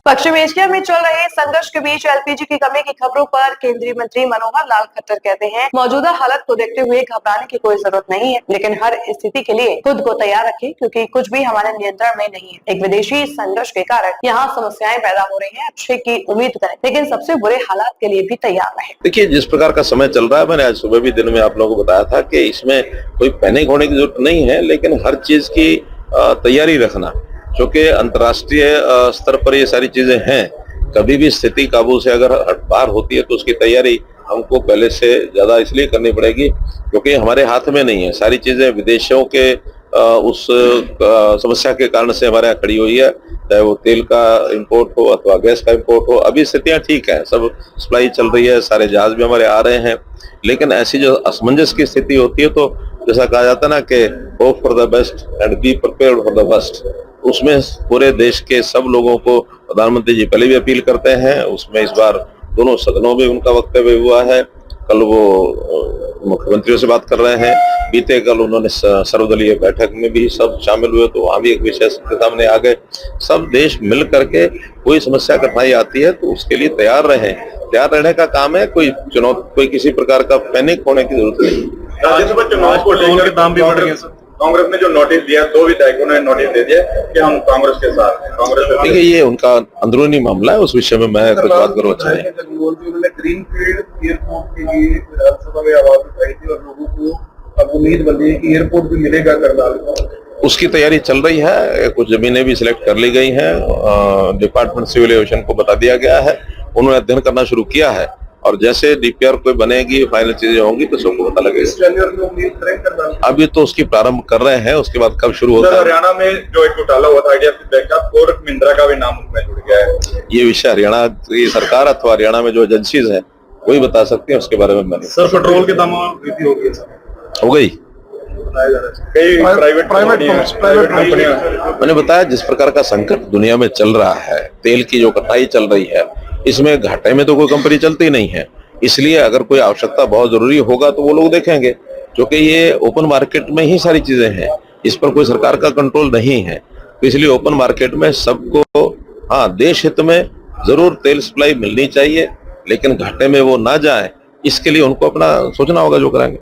पश्चिम Asia में चल रहे संघर्ष के बीच एलपीजी की कमी की खबरों पर केंद्रीय मंत्री मनोहर लाल खट्टर कहते हैं, मौजूदा हालत को देखते हुए घबराने की कोई जरूरत नहीं है, लेकिन हर स्थिति के लिए खुद को तैयार रखें, क्योंकि कुछ भी हमारे नियंत्रण में नहीं है। एक विदेशी संघर्ष के कारण यहाँ समस्याएं पैदा हो रही हैं। अच्छे की उम्मीद करें, लेकिन सबसे बुरे हालात के लिए भी तैयार रहें। देखिए, जिस प्रकार का समय चल रहा है, मैंने आज सुबह भी दिन में आप लोगों को बताया था कि इसमें कोई पैनिक होने की जरूरत नहीं है, लेकिन हर चीज की तैयारी रखना, क्योंकि अंतर्राष्ट्रीय स्तर पर ये सारी चीजें हैं। कभी भी स्थिति काबू से अगर बाहर होती है तो उसकी तैयारी हमको पहले से ज्यादा इसलिए करनी पड़ेगी, क्योंकि हमारे हाथ में नहीं है। सारी चीजें विदेशों के उस समस्या के कारण से हमारे यहाँ खड़ी हुई है, चाहे वो तेल का इंपोर्ट हो अथवा गैस का इंपोर्ट हो। अभी स्थितियां ठीक है, सब सप्लाई चल रही है, सारे जहाज भी हमारे आ रहे हैं, लेकिन ऐसी जो असमंजस की स्थिति होती है, तो जैसा कहा जाता है ना कि hope for the best and be prepared for the worst, उसमें पूरे देश के सब लोगों को प्रधानमंत्री जी पहले भी अपील करते हैं। उसमें इस बार दोनों सदनों में उनका वक्तव्य हुआ है। कल वो मुख्यमंत्रियों से बात कर रहे हैं, बीते कल उन्होंने सर्वदलीय बैठक में भी सब शामिल हुए, तो वहां भी एक विषय के सामने आ गए। सब देश मिल करके कोई समस्या कठिनाई आती है तो उसके लिए तैयार रहें। तैयार रहने का काम है, कोई किसी प्रकार का पैनिक होने की जरूरत नहीं। चुनाव को लेकर दाम भी बढ़ गए। कांग्रेस ने जो नोटिस दिया, 2 विधायकों ने नोटिस दे दिया कि हम कांग्रेस के साथ हैं। देखिए, ये उनका अंदरूनी मामला है, उस विषय में मैं कुछ बात करूँ अच्छा है। उन्होंने ग्रीनफील्ड एयरपोर्ट के लिए विधानसभा में आवाज उठाई थी और लोगों को अब उम्मीद बनी है कि एयरपोर्ट भी मिलेगा करनाल में। उसकी तैयारी चल रही है, कुछ जमीनें भी सिलेक्ट कर ली गई हैं, डिपार्टमेंट सिविल एविएशन को बता दिया गया है, उन्होंने अध्ययन करना शुरू किया है, और जैसे डीपीआर कोई बनेगी, फाइनल चीजें होंगी तो सबको पता लगेगा। अभी तो उसकी प्रारंभ कर रहे हैं, उसके बाद कब शुरू होता है। हरियाणा में जो एक घोटाला हुआ था आईडीएफसी बैंक का, कोरक महिंद्रा का भी नाम उसमें जुड़ गया है। ये विषय हरियाणा की सरकार अथवा हरियाणा में जो एजेंसीज है वही बता सकते हैं, उसके बारे में मैंने सर पेट्रोल के दाम वृद्धि हो गई, हो गई। प्राइवेट मैंने बताया, जिस प्रकार का संकट दुनिया में चल रहा है, तेल की जो कटाई चल रही है, इसमें घाटे में तो कोई कंपनी चलती नहीं है। इसलिए अगर कोई आवश्यकता बहुत जरूरी होगा तो वो लोग देखेंगे, क्योंकि ये ओपन मार्केट में ही सारी चीजें हैं, इस पर कोई सरकार का कंट्रोल नहीं है। तो इसलिए ओपन मार्केट में सबको, हाँ, देश हित में जरूर तेल सप्लाई मिलनी चाहिए, लेकिन घाटे में वो ना जाए, इसके लिए उनको अपना सोचना होगा, जो करेंगे।